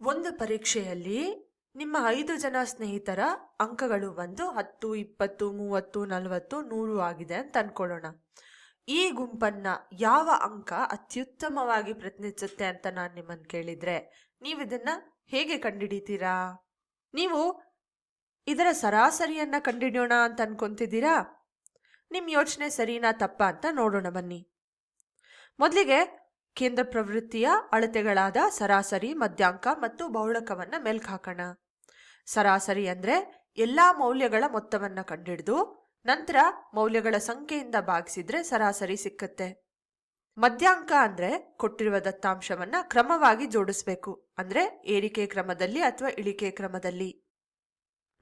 ಒಂದು ಪರೀಕ್ಷೆಯಲ್ಲಿ ನಿಮ್ಮ 5 ಜನ ಸ್ನೇಹಿತರ ಅಂಕಗಳು ಬಂದು 10, 20, 30, 40, 100 ಆಗಿದೆ ಅಂತ ಅನ್ಕೊಳ್ಳೋಣ. ಈ ಗುಂಪನ್ನ ಯಾವ ಅಂಕ ಅತ್ಯುತ್ತಮವಾಗಿ ಪ್ರತಿನಿಧಿಸುತ್ತೆ ಅಂತ ನಾನು ನಿಮ್ಮನ್ನು ಕೇಳಿದ್ರೆ ನೀವು ಇದನ್ನ ಹೇಗೆ ಕಂಡುಹಿಡಿತೀರಾ? ನೀವು ಇದರ ಸರಾಸರಿಯನ್ನ ಕಂಡುಹಿಡಿಯೋಣ ಅಂತ ಅನ್ಕೊಂತಿದ್ದೀರಾ? ನಿಮ್ಮ ಯೋಚನೆ ಸರಿನಾ ತಪ್ಪಾ ಅಂತ ನೋಡೋಣ ಬನ್ನಿ. ಮೊದಲಿಗೆ ಕೇಂದ್ರ ಪ್ರವೃತ್ತಿಯ ಅಳತೆಗಳಾದ ಸರಾಸರಿ, ಮಧ್ಯಾಂಕ ಮತ್ತು ಬಹುಳಕವನ್ನ ಮೆಲ್ಕ್ ಹಾಕೋಣ. ಸರಾಸರಿ ಅಂದ್ರೆ ಎಲ್ಲಾ ಮೌಲ್ಯಗಳ ಮೊತ್ತವನ್ನ ಕಂಡುಹಿಡಿದು ನಂತರ ಮೌಲ್ಯಗಳ ಸಂಖ್ಯೆಯಿಂದ ಭಾಗಿಸಿದ್ರೆ ಸರಾಸರಿ ಸಿಕ್ಕತ್ತೆ. ಮಧ್ಯಾಂಕ ಅಂದ್ರೆ ಕೊಟ್ಟಿರುವ ದತ್ತಾಂಶವನ್ನ ಕ್ರಮವಾಗಿ ಜೋಡಿಸ್ಬೇಕು, ಅಂದ್ರೆ ಏರಿಕೆ ಕ್ರಮದಲ್ಲಿ ಅಥವಾ ಇಳಿಕೆ ಕ್ರಮದಲ್ಲಿ.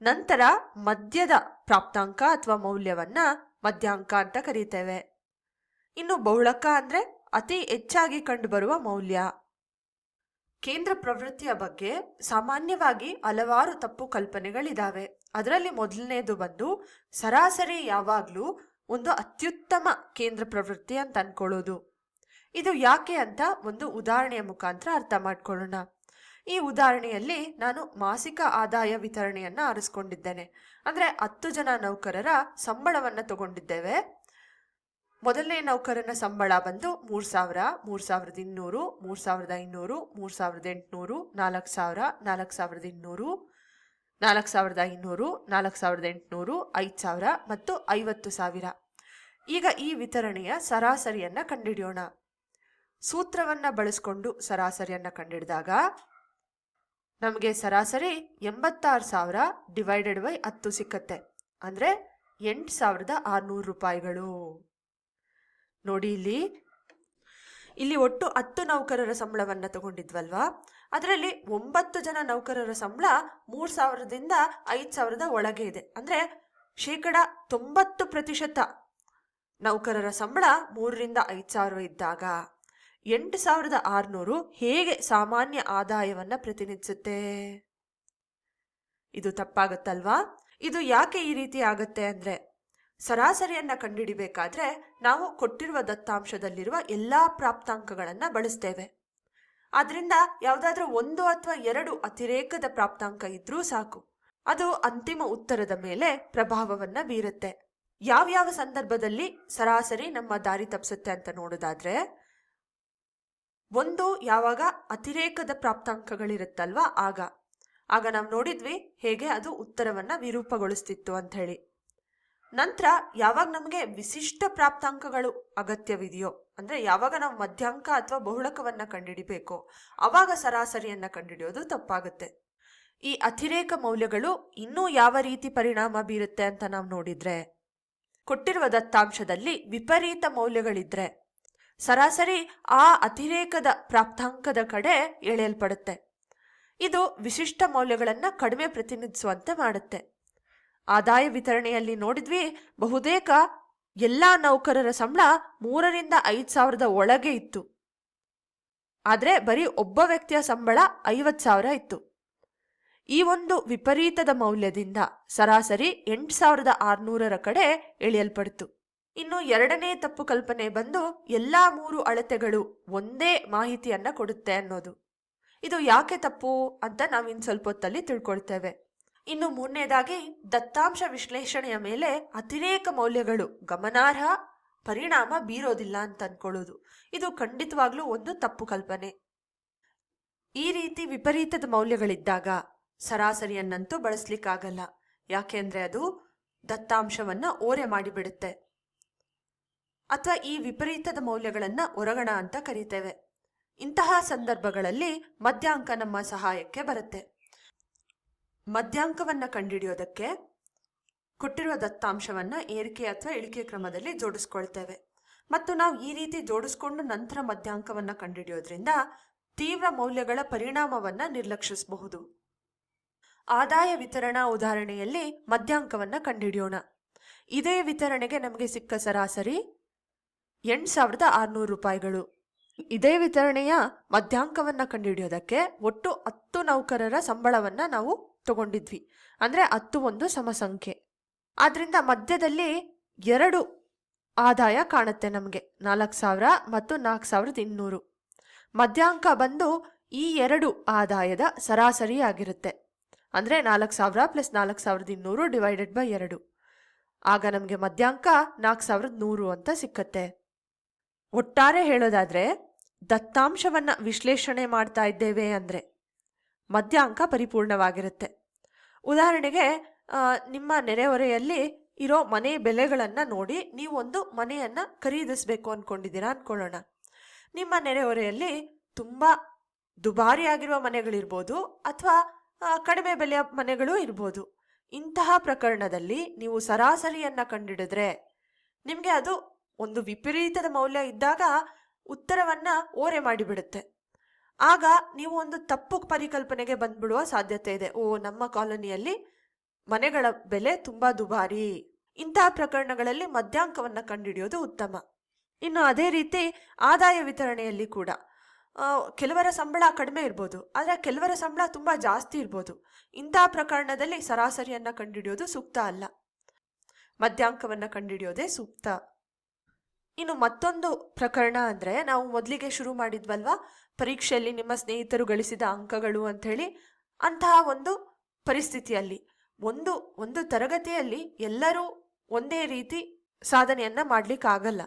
ನಂತರ ಮಧ್ಯದ ಪ್ರಾಪ್ತಾಂಕ ಅಥವಾ ಮೌಲ್ಯವನ್ನ ಮಧ್ಯಾಂಕ ಅಂತ ಕರೀತೇವೆ. ಇನ್ನು ಬಹುಳಕ ಅಂದ್ರೆ ಅತಿ ಹೆಚ್ಚಾಗಿ ಕಂಡುಬರುವ ಮೌಲ್ಯ. ಕೇಂದ್ರ ಪ್ರವೃತ್ತಿಯ ಬಗ್ಗೆ ಸಾಮಾನ್ಯವಾಗಿ ಹಲವಾರು ತಪ್ಪು ಕಲ್ಪನೆಗಳಿದಾವೆ. ಅದರಲ್ಲಿ ಮೊದಲನೇದು ಬಂದು ಸರಾಸರಿ ಯಾವಾಗ್ಲೂ ಒಂದು ಅತ್ಯುತ್ತಮ ಕೇಂದ್ರ ಪ್ರವೃತ್ತಿ ಅಂತ ಅನ್ಕೊಳ್ಳೋದು. ಇದು ಯಾಕೆ ಅಂತ ಒಂದು ಉದಾಹರಣೆಯ ಮುಖಾಂತರ ಅರ್ಥ ಮಾಡ್ಕೊಳ್ಳೋಣ. ಈ ಉದಾಹರಣೆಯಲ್ಲಿ ನಾನು ಮಾಸಿಕ ಆದಾಯ ವಿತರಣೆಯನ್ನ ಆರಿಸ್ಕೊಂಡಿದ್ದೇನೆ. ಅಂದ್ರೆ 10 ಜನ ನೌಕರರ ಸಂಬಳವನ್ನ ತಗೊಂಡಿದ್ದೇವೆ. ಮೊದಲನೇ ನೌಕರನ ಸಂಬಳ ಬಂದು 3,000, 3,200, 3,500, 3,800, 4,000, 4,200, 4,500, 4,800, 5,000 ಮತ್ತು 50,000. ಈಗ ಈ ವಿತರಣೆಯ ಸರಾಸರಿಯನ್ನ ಕಂಡುಹಿಡಿಯೋಣ. ಸೂತ್ರವನ್ನ ಬಳಸಿಕೊಂಡು ಸರಾಸರಿಯನ್ನ ಕಂಡುಹಿಡಿದಾಗ ನಮಗೆ ಸರಾಸರಿ 86,000 ಡಿವೈಡೆಡ್ ಬೈ 10 ಸಿಕ್ಕತ್ತೆ. ಅಂದ್ರೆ 8,600 ರೂಪಾಯಿಗಳು. ನೋಡಿ, ಇಲ್ಲಿ ಒಟ್ಟು 10 ನೌಕರರ ಸಂಬಳವನ್ನ ತಗೊಂಡಿದ್ವಲ್ವಾ, ಅದರಲ್ಲಿ 9 ಜನ ನೌಕರರ ಸಂಬಳ 3,000ದಿಂದ 5,000 ಒಳಗೆ ಇದೆ. ಅಂದ್ರೆ 90% ನೌಕರರ ಸಂಬಳ 3ರಿಂದ 5,000 ಇದ್ದಾಗ 8,600 ಹೇಗೆ ಸಾಮಾನ್ಯ ಆದಾಯವನ್ನ ಪ್ರತಿನಿಧಿಸುತ್ತೆ? ಇದು ತಪ್ಪಾಗತ್ತಲ್ವಾ? ಇದು ಯಾಕೆ ಈ ರೀತಿ ಆಗತ್ತೆ ಅಂದ್ರೆ ಸರಾಸರಿಯನ್ನ ಕಂಡುಹಿಡಿಬೇಕಾದ್ರೆ ನಾವು ಕೊಟ್ಟಿರುವ ದತ್ತಾಂಶದಲ್ಲಿರುವ ಎಲ್ಲಾ ಪ್ರಾಪ್ತಾಂಕಗಳನ್ನ ಬಳಸ್ತೇವೆ. ಆದ್ರಿಂದ ಯಾವುದಾದ್ರೂ 1 ಅಥವಾ 2 ಅತಿರೇಕದ ಪ್ರಾಪ್ತಾಂಕ ಇದ್ರೂ ಸಾಕು, ಅದು ಅಂತಿಮ ಉತ್ತರದ ಮೇಲೆ ಪ್ರಭಾವವನ್ನ ಬೀರುತ್ತೆ. ಯಾವ್ಯಾವ ಸಂದರ್ಭದಲ್ಲಿ ಸರಾಸರಿ ನಮ್ಮ ದಾರಿ ತಪ್ಪಿಸುತ್ತೆ ಅಂತ ನೋಡೋದಾದ್ರೆ, ಒಂದು ಯಾವಾಗ ಅತಿರೇಕದ ಪ್ರಾಪ್ತಾಂಕಗಳಿರುತ್ತಲ್ವಾ ಆಗ ನಾವು ನೋಡಿದ್ವಿ ಹೇಗೆ ಅದು ಉತ್ತರವನ್ನ ವಿರೂಪಗೊಳಿಸ್ತಿತ್ತು ಅಂತ ಹೇಳಿ. ನಂತರ ಯಾವಾಗ ನಮಗೆ ವಿಶಿಷ್ಟ ಪ್ರಾಪ್ತಾಂಕಗಳು ಅಗತ್ಯವಿದೆಯೋ, ಅಂದ್ರೆ ಯಾವಾಗ ನಾವು ಮಧ್ಯಾಂಕ ಅಥವಾ ಬಹುಳಕವನ್ನ ಕಂಡುಹಿಡಿಬೇಕೋ ಅವಾಗ ಸರಾಸರಿಯನ್ನ ಕಂಡುಹಿಡಿಯೋದು ತಪ್ಪಾಗುತ್ತೆ. ಈ ಅತಿರೇಕ ಮೌಲ್ಯಗಳು ಇನ್ನೂ ಯಾವ ರೀತಿ ಪರಿಣಾಮ ಬೀರುತ್ತೆ ಅಂತ ನಾವು ನೋಡಿದ್ರೆ, ಕೊಟ್ಟಿರುವ ದತ್ತಾಂಶದಲ್ಲಿ ವಿಪರೀತ ಮೌಲ್ಯಗಳಿದ್ರೆ ಸರಾಸರಿ ಆ ಅತಿರೇಕದ ಪ್ರಾಪ್ತಾಂಕದ ಕಡೆ ಎಳೆಯಲ್ಪಡುತ್ತೆ. ಇದು ವಿಶಿಷ್ಟ ಮೌಲ್ಯಗಳನ್ನ ಕಡಿಮೆ ಪ್ರತಿನಿಧಿಸುವಂತೆ ಮಾಡುತ್ತೆ. ಆದಾಯ ವಿತರಣೆಯಲ್ಲಿ ನೋಡಿದ್ವಿ, ಬಹುತೇಕ ಎಲ್ಲಾ ನೌಕರರ ಸಂಬಳ 3ರಿಂದ 5,000 ಒಳಗೆ ಇತ್ತು. ಆದ್ರೆ ಬರೀ ಒಬ್ಬ ವ್ಯಕ್ತಿಯ ಸಂಬಳ 50,000 ಇತ್ತು. ಈ ಒಂದು ವಿಪರೀತದ ಮೌಲ್ಯದಿಂದ ಸರಾಸರಿ 8,600 ಕಡೆ ಎಳೆಯಲ್ಪಡ್ತು. ಇನ್ನು ಎರಡನೇ ತಪ್ಪು ಕಲ್ಪನೆ ಬಂದು ಎಲ್ಲಾ 3 ಅಳತೆಗಳು ಒಂದೇ ಮಾಹಿತಿಯನ್ನ ಕೊಡುತ್ತೆ ಅನ್ನೋದು. ಇದು ಯಾಕೆ ತಪ್ಪು ಅಂತ ನಾವು ಇನ್ನು ಸ್ವಲ್ಪ ಹೊತ್ತಲ್ಲಿ ತಿಳ್ಕೊಳ್ತೇವೆ. ಇನ್ನು ಮೂರನೇದಾಗಿ ದತ್ತಾಂಶ ವಿಶ್ಲೇಷಣೆಯ ಮೇಲೆ ಅತಿರೇಕ ಮೌಲ್ಯಗಳು ಗಮನಾರ್ಹ ಪರಿಣಾಮ ಬೀರೋದಿಲ್ಲ ಅಂತ ಅನ್ಕೊಳ್ಳೋದು. ಇದು ಖಂಡಿತವಾಗ್ಲೂ ಒಂದು ತಪ್ಪು ಕಲ್ಪನೆ. ಈ ರೀತಿ ವಿಪರೀತದ ಮೌಲ್ಯಗಳಿದ್ದಾಗ ಸರಾಸರಿಯನ್ನಂತೂ ಬಳಸ್ಲಿಕ್ಕಾಗಲ್ಲ. ಯಾಕೆಂದ್ರೆ ಅದು ದತ್ತಾಂಶವನ್ನ ಓರೆ ಮಾಡಿಬಿಡುತ್ತೆ. ಅಥವಾ ಈ ವಿಪರೀತದ ಮೌಲ್ಯಗಳನ್ನ ಹೊರಗಣ ಅಂತ ಕರೀತೇವೆ. ಇಂತಹ ಸಂದರ್ಭಗಳಲ್ಲಿ ಮಧ್ಯಾಂಕ ನಮ್ಮ ಸಹಾಯಕ್ಕೆ ಬರುತ್ತೆ. ಮಧ್ಯಾಂಕವನ್ನ ಕಂಡುಹಿಡಿಯೋದಕ್ಕೆ ಕೊಟ್ಟಿರುವ ದತ್ತಾಂಶವನ್ನ ಏರಿಕೆ ಅಥವಾ ಇಳಿಕೆ ಕ್ರಮದಲ್ಲಿ ಜೋಡಿಸ್ಕೊಳ್ತೇವೆ. ಮತ್ತು ನಾವು ಈ ರೀತಿ ಜೋಡಿಸ್ಕೊಂಡು ನಂತರ ಮಧ್ಯಾಂಕವನ್ನ ಕಂಡುಹಿಡಿಯೋದ್ರಿಂದ ತೀವ್ರ ಮೌಲ್ಯಗಳ ಪರಿಣಾಮವನ್ನ ನಿರ್ಲಕ್ಷಿಸಬಹುದು. ಆದಾಯ ವಿತರಣಾ ಉದಾಹರಣೆಯಲ್ಲಿ ಮಧ್ಯಾಂಕವನ್ನ ಕಂಡುಹಿಡಿಯೋಣ. ಇದೇ ವಿತರಣೆಗೆ ನಮಗೆ ಸಿಕ್ಕ ಸರಾಸರಿ 8,600 ರೂಪಾಯಿಗಳು. ಇದೇ ವಿತರಣೆಯ ಮಧ್ಯಾಂಕವನ್ನ ಕಂಡುಹಿಡಿಯೋದಕ್ಕೆ ಒಟ್ಟು 10 ನೌಕರರ ಸಂಬಳವನ್ನ ನಾವು ತಗೊಂಡಿದ್ವಿ. ಅಂದ್ರೆ 10 ಒಂದು ಸಮಸಂಖ್ಯೆ. ಆದ್ರಿಂದ ಮಧ್ಯದಲ್ಲಿ 2 ಆದಾಯ ಕಾಣುತ್ತೆ ನಮಗೆ, 4,000 ಮತ್ತು 4,200. ಮಧ್ಯಾಂಕ ಬಂದು ಈ ಎರಡು ಆದಾಯದ ಸರಾಸರಿ ಆಗಿರುತ್ತೆ. ಅಂದರೆ 4,000 ಪ್ಲಸ್ 4,200 ಡಿವೈಡೆಡ್ ಬೈ 2. ಆಗ ನಮಗೆ ಮಧ್ಯಾಂಕ 4,100 ಅಂತ ಸಿಕ್ಕತ್ತೆ. ಒಟ್ಟಾರೆ ಹೇಳೋದಾದ್ರೆ ದತ್ತಾಂಶವನ್ನ ವಿಶ್ಲೇಷಣೆ ಮಾಡ್ತಾ ಇದ್ದೇವೆ ಅಂದರೆ ಮಧ್ಯಾಂಕ ಪರಿಪೂರ್ಣವಾಗಿರುತ್ತೆ. ಉದಾಹರಣೆಗೆ ನಿಮ್ಮ ನೆರೆಹೊರೆಯಲ್ಲಿ ಇರೋ ಮನೆ ಬೆಲೆಗಳನ್ನು ನೋಡಿ ನೀವು ಒಂದು ಮನೆಯನ್ನು ಖರೀದಿಸಬೇಕು ಅಂದ್ಕೊಂಡಿದ್ದೀರಾ ಅಂದ್ಕೊಳ್ಳೋಣ. ನಿಮ್ಮ ನೆರೆಹೊರೆಯಲ್ಲಿ ತುಂಬ ದುಬಾರಿಯಾಗಿರುವ ಮನೆಗಳಿರ್ಬೋದು ಅಥವಾ ಕಡಿಮೆ ಬೆಲೆಯ ಮನೆಗಳು ಇರ್ಬೋದು. ಇಂತಹ ಪ್ರಕರಣದಲ್ಲಿ ನೀವು ಸರಾಸರಿಯನ್ನು ಕಂಡುಹಿಡಿದ್ರೆ ನಿಮಗೆ ಅದು ಒಂದು ವಿಪರೀತದ ಮೌಲ್ಯ ಇದ್ದಾಗ ಉತ್ತರವನ್ನು ಓರೆ ಮಾಡಿಬಿಡುತ್ತೆ. ಆಗ ನೀವು ಒಂದು ತಪ್ಪು ಪರಿಕಲ್ಪನೆಗೆ ಬಂದ್ಬಿಡುವ ಸಾಧ್ಯತೆ ಇದೆ. ನಮ್ಮ ಕಾಲೋನಿಯಲ್ಲಿ ಮನೆಗಳ ಬೆಲೆ ತುಂಬ ದುಬಾರಿ. ಇಂತಹ ಪ್ರಕರಣಗಳಲ್ಲಿ ಮಧ್ಯಾಂಕವನ್ನು ಕಂಡುಹಿಡಿಯೋದು ಉತ್ತಮ. ಇನ್ನು ಅದೇ ರೀತಿ ಆದಾಯ ವಿತರಣೆಯಲ್ಲಿ ಕೂಡ ಕೆಲವರ ಸಂಬಳ ಕಡಿಮೆ ಇರ್ಬೋದು, ಆದರೆ ಕೆಲವರ ಸಂಬಳ ತುಂಬ ಜಾಸ್ತಿ ಇರ್ಬೋದು. ಇಂತಹ ಪ್ರಕರಣದಲ್ಲಿ ಸರಾಸರಿಯನ್ನು ಕಂಡುಹಿಡಿಯೋದು ಸೂಕ್ತ ಅಲ್ಲ, ಮಧ್ಯಾಂಕವನ್ನು ಕಂಡುಹಿಡಿಯೋದೇ ಸೂಕ್ತ. ಇನ್ನು ಮತ್ತೊಂದು ಪ್ರಕರಣ ಅಂದರೆ ನಾವು ಮೊದಲಿಗೆ ಶುರು ಮಾಡಿದ್ವಲ್ವಾ, ಪರೀಕ್ಷೆಯಲ್ಲಿ ನಿಮ್ಮ ಸ್ನೇಹಿತರು ಗಳಿಸಿದ ಅಂಕಗಳು ಅಂಥೇಳಿ. ಅಂತಹ ಒಂದು ಪರಿಸ್ಥಿತಿಯಲ್ಲಿ ಒಂದು ತರಗತಿಯಲ್ಲಿ ಎಲ್ಲರೂ ಒಂದೇ ರೀತಿ ಸಾಧನೆಯನ್ನು ಮಾಡಲಿಕ್ಕಾಗಲ್ಲ.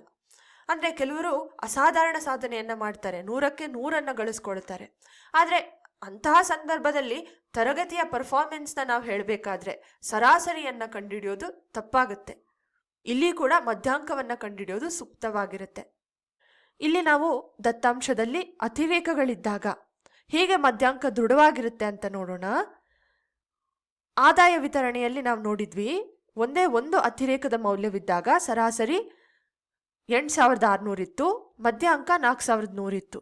ಅಂದರೆ ಕೆಲವರು ಅಸಾಧಾರಣ ಸಾಧನೆಯನ್ನು ಮಾಡ್ತಾರೆ, 100ಕ್ಕೆ 100 ಗಳಿಸ್ಕೊಳ್ತಾರೆ. ಆದರೆ ಅಂತಹ ಸಂದರ್ಭದಲ್ಲಿ ತರಗತಿಯ ಪರ್ಫಾರ್ಮೆನ್ಸ್ನ ನಾವು ಹೇಳಬೇಕಾದ್ರೆ ಸರಾಸರಿಯನ್ನು ಕಂಡುಹಿಡಿಯೋದು ತಪ್ಪಾಗುತ್ತೆ. ಇಲ್ಲಿ ಕೂಡ ಮಧ್ಯಾಂಕವನ್ನು ಕಂಡುಹಿಡಿಯೋದು ಸೂಕ್ತವಾಗಿರುತ್ತೆ. ಇಲ್ಲಿ ನಾವು ದತ್ತಾಂಶದಲ್ಲಿ ಅತಿರೇಕಗಳಿದ್ದಾಗ ಹೇಗೆ ಮಧ್ಯಾಂಕ ದೃಢವಾಗಿರುತ್ತೆ ಅಂತ ನೋಡೋಣ. ಆದಾಯ ವಿತರಣೆಯಲ್ಲಿ ನಾವು ನೋಡಿದ್ವಿ, ಒಂದೇ ಒಂದು ಅತಿರೇಕದ ಮೌಲ್ಯವಿದ್ದಾಗ ಸರಾಸರಿ 8,600 ಇತ್ತು, ಮಧ್ಯಾಂಕ 4,100 ಇತ್ತು.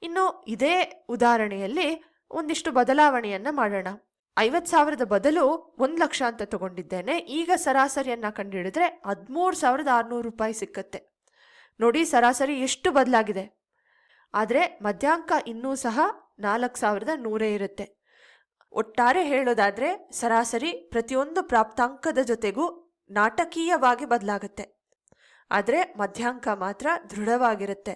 ಇನ್ನು ಇದೇ ಉದಾಹರಣೆಯಲ್ಲಿ ಒಂದಿಷ್ಟು ಬದಲಾವಣೆಯನ್ನು ಮಾಡೋಣ. 50,000 ಬದಲು 1,00,000 ಅಂತ ತಗೊಂಡಿದ್ದೇನೆ. ಈಗ ಸರಾಸರಿಯನ್ನು ಕಂಡುಹಿಡಿದ್ರೆ 13,600 ರೂಪಾಯಿ ಸಿಕ್ಕತ್ತೆ. ನೋಡಿ ಸರಾಸರಿ ಎಷ್ಟು ಬದಲಾಗಿದೆ. ಆದರೆ ಮಧ್ಯಾಂಕ ಇನ್ನೂ ಸಹ 4,100 ಇರುತ್ತೆ. ಒಟ್ಟಾರೆ ಹೇಳೋದಾದರೆ ಸರಾಸರಿ ಪ್ರತಿಯೊಂದು ಪ್ರಾಪ್ತಾಂಕದ ಜೊತೆಗೂ ನಾಟಕೀಯವಾಗಿ ಬದಲಾಗುತ್ತೆ, ಆದರೆ ಮಧ್ಯಾಂಕ ಮಾತ್ರ ದೃಢವಾಗಿರುತ್ತೆ.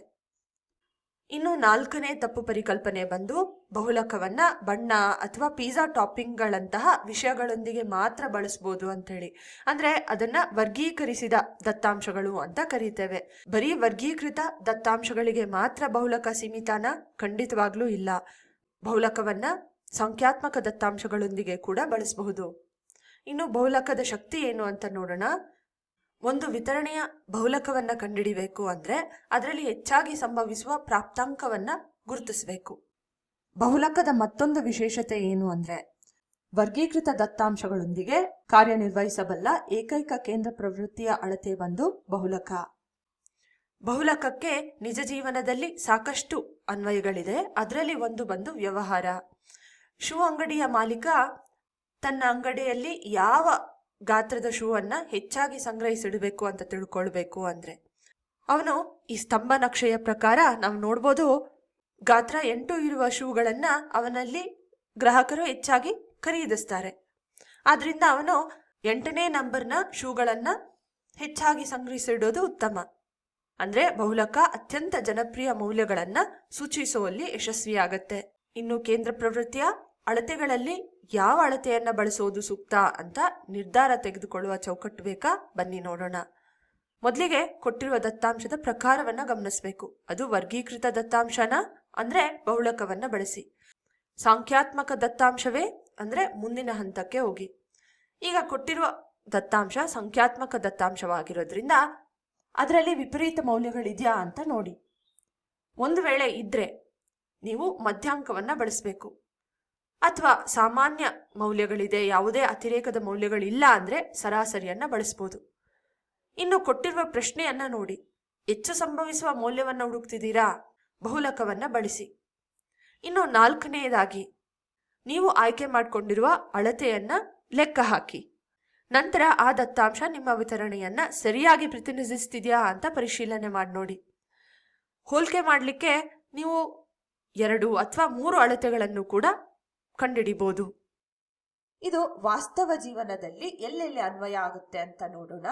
ಇನ್ನು 4ನೇ ತಪ್ಪು ಪರಿಕಲ್ಪನೆ ಬಂದು ಬಹುಲಕವನ್ನ ಬಣ್ಣ ಅಥವಾ ಪಿಜ್ಜಾ ಟಾಪಿಂಗ್ಗಳಂತಹ ವಿಷಯಗಳೊಂದಿಗೆ ಮಾತ್ರ ಬಳಸ್ಬೋದು ಅಂಥೇಳಿ. ಅಂದರೆ ಅದನ್ನ ವರ್ಗೀಕರಿಸಿದ ದತ್ತಾಂಶಗಳು ಅಂತ ಕರೀತೇವೆ. ಬರೀ ವರ್ಗೀಕೃತ ದತ್ತಾಂಶಗಳಿಗೆ ಮಾತ್ರ ಬಹುಲಕ ಸೀಮಿತಾನ? ಖಂಡಿತವಾಗ್ಲೂ ಇಲ್ಲ. ಬಹುಲಕವನ್ನ ಸಂಖ್ಯಾತ್ಮಕ ದತ್ತಾಂಶಗಳೊಂದಿಗೆ ಕೂಡ ಬಳಸಬಹುದು. ಇನ್ನು ಬಹುಲಕದ ಶಕ್ತಿ ಏನು ಅಂತ ನೋಡೋಣ. ಒಂದು ವಿತರಣೆಯ ಬಹುಲಕವನ್ನು ಕಂಡುಹಿಡಿಬೇಕು ಅಂದರೆ ಅದರಲ್ಲಿ ಹೆಚ್ಚಾಗಿ ಸಂಭವಿಸುವ ಪ್ರಾಪ್ತಾಂಕವನ್ನು ಗುರುತಿಸಬೇಕು. ಬಹುಲಕದ ಮತ್ತೊಂದು ವಿಶೇಷತೆ ಏನು ಅಂದರೆ ವರ್ಗೀಕೃತ ದತ್ತಾಂಶಗಳೊಂದಿಗೆ ಕಾರ್ಯನಿರ್ವಹಿಸಬಲ್ಲ ಏಕೈಕ ಕೇಂದ್ರ ಪ್ರವೃತ್ತಿಯ ಅಳತೆ ಬಂದು ಬಹುಲಕ. ಬಹುಲಕಕ್ಕೆ ನಿಜ ಜೀವನದಲ್ಲಿ ಸಾಕಷ್ಟು ಅನ್ವಯಗಳಿದೆ. ಅದರಲ್ಲಿ ಒಂದು ಬಂದು ವ್ಯವಹಾರ. ಶೂ ಅಂಗಡಿಯ ಮಾಲೀಕ ತನ್ನ ಅಂಗಡಿಯಲ್ಲಿ ಯಾವ ಗಾತ್ರದ ಶೂವನ್ನು ಹೆಚ್ಚಾಗಿ ಸಂಗ್ರಹಿಸಿಡಬೇಕು ಅಂತ ತಿಳ್ಕೊಳ್ಬೇಕು ಅಂದರೆ ಅವನು ಈ ಸ್ತಂಭ ನಕ್ಷೆಯ ಪ್ರಕಾರ ನಾವು ನೋಡ್ಬೋದು, ಗಾತ್ರ 8 ಇರುವ ಶೂಗಳನ್ನು ಅವನಲ್ಲಿ ಗ್ರಾಹಕರು ಹೆಚ್ಚಾಗಿ ಖರೀದಿಸ್ತಾರೆ. ಆದ್ರಿಂದ ಅವನು 8ನೇ ನಂಬರ್ನ ಶೂಗಳನ್ನು ಹೆಚ್ಚಾಗಿ ಸಂಗ್ರಹಿಸಿಡೋದು ಉತ್ತಮ. ಅಂದರೆ ಬಹುಲಕ ಅತ್ಯಂತ ಜನಪ್ರಿಯ ಮೌಲ್ಯಗಳನ್ನು ಸೂಚಿಸುವಲ್ಲಿ ಯಶಸ್ವಿಯಾಗತ್ತೆ. ಇನ್ನು ಕೇಂದ್ರ ಪ್ರವೃತ್ತಿಯ ಅಳತೆಗಳಲ್ಲಿ ಯಾವ ಅಳತೆಯನ್ನು ಬಳಸೋದು ಸೂಕ್ತ ಅಂತ ನಿರ್ಧಾರ ತೆಗೆದುಕೊಳ್ಳುವ ಚೌಕಟ್ಟು ಬೇಕಾ? ಬನ್ನಿ ನೋಡೋಣ. ಮೊದಲಿಗೆ ಕೊಟ್ಟಿರುವ ದತ್ತಾಂಶದ ಪ್ರಕಾರವನ್ನು ಗಮನಿಸಬೇಕು. ಅದು ವರ್ಗೀಕೃತ ದತ್ತಾಂಶನ ಅಂದರೆ ಬಹುಲಕವನ್ನು ಬಳಸಿ. ಸಂಖ್ಯಾತ್ಮಕ ದತ್ತಾಂಶವೇ ಅಂದರೆ ಮುಂದಿನ ಹಂತಕ್ಕೆ ಹೋಗಿ. ಈಗ ಕೊಟ್ಟಿರುವ ದತ್ತಾಂಶ ಸಂಖ್ಯಾತ್ಮಕ ದತ್ತಾಂಶವಾಗಿರೋದ್ರಿಂದ ಅದರಲ್ಲಿ ವಿಪರೀತ ಮೌಲ್ಯಗಳಿದೆಯಾ ಅಂತ ನೋಡಿ. ಒಂದು ವೇಳೆ ಇದ್ರೆ ನೀವು ಮಧ್ಯಾಂಕವನ್ನು ಬಳಸಬೇಕು. ಅಥವಾ ಸಾಮಾನ್ಯ ಮೌಲ್ಯಗಳಿದೆ, ಯಾವುದೇ ಅತಿರೇಕದ ಮೌಲ್ಯಗಳಿಲ್ಲ ಅಂದರೆ ಸರಾಸರಿಯನ್ನು ಬಳಸ್ಬೋದು. ಇನ್ನು ಕೊಟ್ಟಿರುವ ಪ್ರಶ್ನೆಯನ್ನು ನೋಡಿ, ಹೆಚ್ಚು ಸಂಭವಿಸುವ ಮೌಲ್ಯವನ್ನು ಹುಡುಕ್ತಿದ್ದೀರಾ? ಬಹುಲಕವನ್ನು ಬಳಸಿ. ಇನ್ನು 4ನೇದಾಗಿ ನೀವು ಆಯ್ಕೆ ಮಾಡಿಕೊಂಡಿರುವ ಅಳತೆಯನ್ನು ಲೆಕ್ಕ ಹಾಕಿ. ನಂತರ ಆ ದತ್ತಾಂಶ ನಿಮ್ಮ ವಿತರಣೆಯನ್ನು ಸರಿಯಾಗಿ ಪ್ರತಿನಿಧಿಸ್ತಿದೆಯಾ ಅಂತ ಪರಿಶೀಲನೆ ಮಾಡಿ ನೋಡಿ. ಹೋಲಿಕೆ ಮಾಡಲಿಕ್ಕೆ ನೀವು 2 ಅಥವಾ 3 ಅಳತೆಗಳನ್ನು ಕೂಡ ಕಂಡುಹಿಡಿಬಹುದು. ಇದು ವಾಸ್ತವ ಜೀವನದಲ್ಲಿ ಎಲ್ಲೆಲ್ಲಿ ಅನ್ವಯ ಆಗುತ್ತೆ ಅಂತ ನೋಡೋಣ.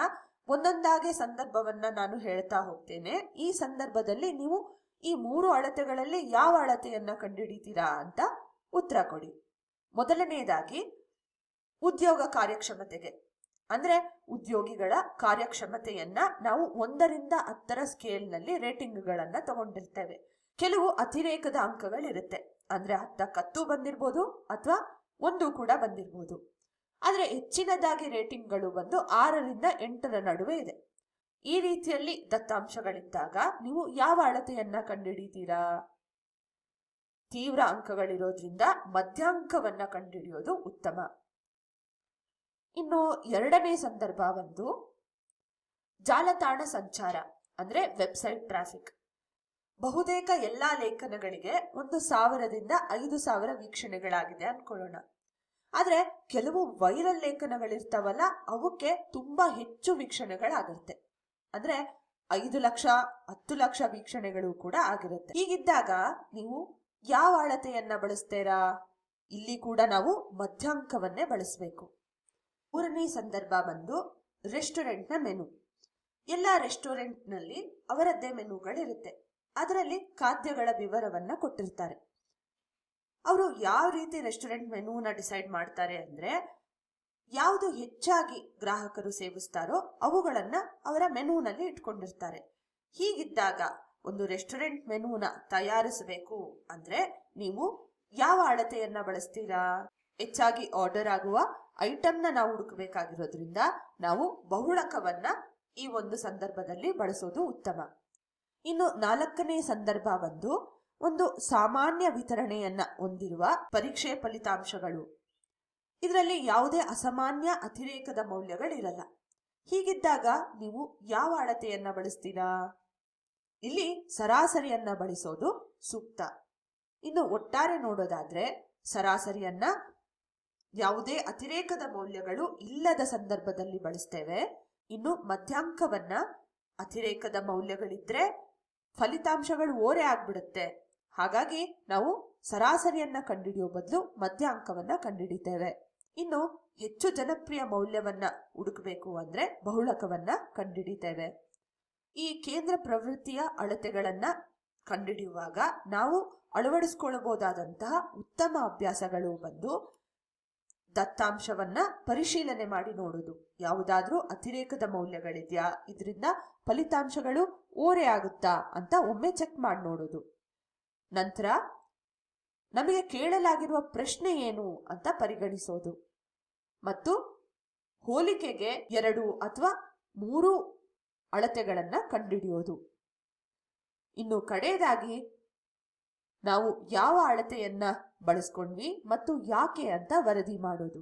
ಒಂದೊಂದಾಗಿ ಸಂದರ್ಭವನ್ನ ನಾನು ಹೇಳ್ತಾ ಹೋಗ್ತೇನೆ. ಈ ಸಂದರ್ಭದಲ್ಲಿ ನೀವು ಈ 3 ಅಳತೆಗಳಲ್ಲಿ ಯಾವ ಅಳತೆಯನ್ನ ಕಂಡುಹಿಡಿತೀರಾ ಅಂತ ಉತ್ತರ ಕೊಡಿ. ಮೊದಲನೆಯದಾಗಿ ಉದ್ಯೋಗ ಕಾರ್ಯಕ್ಷಮತೆಗೆ, ಅಂದ್ರೆ ಉದ್ಯೋಗಿಗಳ ಕಾರ್ಯಕ್ಷಮತೆಯನ್ನ ನಾವು 1ರಿಂದ 10ರ ಸ್ಕೇಲ್ನಲ್ಲಿ ರೇಟಿಂಗ್ಗಳನ್ನ ತಗೊಂಡಿರ್ತೇವೆ. ಕೆಲವು ಅತಿರೇಕದ ಅಂಕಗಳಿರುತ್ತೆ, ಅಂದ್ರೆ 10ಕ್ಕೆ 10 ಬಂದಿರ್ಬೋದು ಅಥವಾ 1 ಕೂಡ ಬಂದಿರ್ಬೋದು. ಆದ್ರೆ ಹೆಚ್ಚಿನದಾಗಿ ರೇಟಿಂಗ್ಗಳು ಬಂದು 6ರಿಂದ 8ರ ನಡುವೆ ಇದೆ. ಈ ರೀತಿಯಲ್ಲಿ ದತ್ತಾಂಶಗಳಿದ್ದಾಗ ನೀವು ಯಾವ ಅಳತೆಯನ್ನ ಕಂಡುಹಿಡಿತೀರಾ? ತೀವ್ರ ಅಂಕಗಳಿರೋದ್ರಿಂದ ಮಧ್ಯಾಂಕವನ್ನ ಕಂಡುಹಿಡಿಯೋದು ಉತ್ತಮ. ಇನ್ನು 2ನೇ ಸಂದರ್ಭ ಒಂದು ಜಾಲತಾಣ ಸಂಚಾರ, ಅಂದ್ರೆ ವೆಬ್ಸೈಟ್ ಟ್ರಾಫಿಕ್. ಬಹುತೇಕ ಎಲ್ಲಾ ಲೇಖನಗಳಿಗೆ 1,000ದಿಂದ 5,000 ವೀಕ್ಷಣೆಗಳಾಗಿದೆ ಅನ್ಕೊಳ್ಳೋಣ. ಆದ್ರೆ ಕೆಲವು ವೈರಲ್ ಲೇಖನಗಳಿರ್ತಾವಲ್ಲ, ಅವಕ್ಕೆ ತುಂಬಾ ಹೆಚ್ಚು ವೀಕ್ಷಣೆಗಳಾಗಿರುತ್ತೆ. ಅಂದ್ರೆ 5 ಲಕ್ಷ 10 ಲಕ್ಷ ವೀಕ್ಷಣೆಗಳು ಕೂಡ ಆಗಿರುತ್ತೆ. ಹೀಗಿದ್ದಾಗ ನೀವು ಯಾವ ಅಳತೆಯನ್ನ ಬಳಸ್ತೀರಾ? ಇಲ್ಲಿ ಕೂಡ ನಾವು ಮಧ್ಯಾಂಕವನ್ನೇ ಬಳಸಬೇಕು. 3ನೇ ಸಂದರ್ಭ ಬಂದು ರೆಸ್ಟೋರೆಂಟ್ನ ಮೆನು. ಎಲ್ಲ ರೆಸ್ಟೋರೆಂಟ್ನಲ್ಲಿ ಅವರದ್ದೇ ಮೆನುಗಳಿರುತ್ತೆ. ಅದರಲ್ಲಿ ಖಾದ್ಯಗಳ ವಿವರವನ್ನ ಕೊಟ್ಟಿರ್ತಾರೆ. ಅವರು ಯಾವ ರೀತಿ ರೆಸ್ಟೋರೆಂಟ್ ಮೆನುನ ಡಿಸೈಡ್ ಮಾಡ್ತಾರೆ ಅಂದ್ರೆ, ಯಾವುದು ಹೆಚ್ಚಾಗಿ ಗ್ರಾಹಕರು ಸೇವಿಸ್ತಾರೋ ಅವುಗಳನ್ನ ಅವರ ಮೆನುನಲ್ಲಿ ಇಟ್ಕೊಂಡಿರ್ತಾರೆ. ಹೀಗಿದ್ದಾಗ ಒಂದು ರೆಸ್ಟೋರೆಂಟ್ ಮೆನುನ ತಯಾರಿಸಬೇಕು ಅಂದ್ರೆ ನೀವು ಯಾವ ಅಳತೆಯನ್ನ ಬಳಸ್ತೀರಾ? ಹೆಚ್ಚಾಗಿ ಆರ್ಡರ್ ಆಗುವ ಐಟಮ್ನ ನಾವು ಹುಡುಕಬೇಕಾಗಿರೋದ್ರಿಂದ ನಾವು ಬಹುಳಕವನ್ನ ಈ ಒಂದು ಸಂದರ್ಭದಲ್ಲಿ ಬಳಸೋದು ಉತ್ತಮ. ಇನ್ನು 4ನೇ ಸಂದರ್ಭ ಒಂದು ಸಾಮಾನ್ಯ ವಿತರಣೆಯನ್ನ ಹೊಂದಿರುವ ಪರೀಕ್ಷೆ ಫಲಿತಾಂಶಗಳು. ಇದರಲ್ಲಿ ಯಾವುದೇ ಅಸಾಮಾನ್ಯ ಅತಿರೇಕದ ಮೌಲ್ಯಗಳಿರಲ್ಲ. ಹೀಗಿದ್ದಾಗ ನೀವು ಯಾವ ಅಳತೆಯನ್ನ ಬಳಸ್ತೀರಾ? ಇಲ್ಲಿ ಸರಾಸರಿಯನ್ನ ಬಳಸೋದು ಸೂಕ್ತ. ಇನ್ನು ಒಟ್ಟಾರೆ ನೋಡೋದಾದ್ರೆ ಸರಾಸರಿಯನ್ನ ಯಾವುದೇ ಅತಿರೇಕದ ಮೌಲ್ಯಗಳು ಇಲ್ಲದ ಸಂದರ್ಭದಲ್ಲಿ ಬಳಸ್ತೇವೆ. ಇನ್ನು ಮಧ್ಯಾಂಕವನ್ನ ಅತಿರೇಕದ ಮೌಲ್ಯಗಳಿದ್ರೆ ಫಲಿತಾಂಶಗಳು ಓರೆ ಆಗ್ಬಿಡುತ್ತೆ. ಹಾಗಾಗಿ ನಾವು ಸರಾಸರಿಯನ್ನ ಕಂಡುಹಿಡಿಯೋ ಬದಲು ಮಧ್ಯಾಂಕವನ್ನ ಕಂಡುಹಿಡಿತೇವೆ. ಇನ್ನು ಹೆಚ್ಚು ಜನಪ್ರಿಯ ಮೌಲ್ಯವನ್ನ ಹುಡುಕಬೇಕು ಅಂದ್ರೆ ಬಹುಳಕವನ್ನ ಕಂಡುಹಿಡಿತೇವೆ. ಈ ಕೇಂದ್ರ ಪ್ರವೃತ್ತಿಯ ಅಳತೆಗಳನ್ನ ಕಂಡುಹಿಡಿಯುವಾಗ ನಾವು ಅಳವಡಿಸಿಕೊಳ್ಳಬಹುದಾದಂತಹ ಉತ್ತಮ ಅಭ್ಯಾಸಗಳು ದತ್ತಾಂಶವನ್ನ ಪರಿಶೀಲನೆ ಮಾಡಿ ನೋಡುವುದು. ಯಾವುದಾದ್ರೂ ಅತಿರೇಕದ ಮೌಲ್ಯಗಳಿದೆಯಾ, ಇದರಿಂದ ಫಲಿತಾಂಶಗಳು ಓರೆ ಆಗುತ್ತಾ ಅಂತ ಒಮ್ಮೆ ಚೆಕ್ ಮಾಡಿ ನೋಡುವುದು. ನಂತರ ನಮಗೆ ಕೇಳಲಾಗಿರುವ ಪ್ರಶ್ನೆ ಏನು ಅಂತ ಪರಿಗಣಿಸೋದು ಮತ್ತು ಹೋಲಿಕೆಗೆ 2 ಅಥವಾ 3 ಅಳತೆಗಳನ್ನ ಕಂಡುಹಿಡಿಯೋದು. ಇನ್ನು ಕಡೆಯದಾಗಿ ನಾವು ಯಾವ ಅಳತೆಯನ್ನ ಬಳಸ್ಕೊಂಡ್ವಿ ಮತ್ತು ಯಾಕೆ ಅಂತ ವರದಿ ಮಾಡೋದು.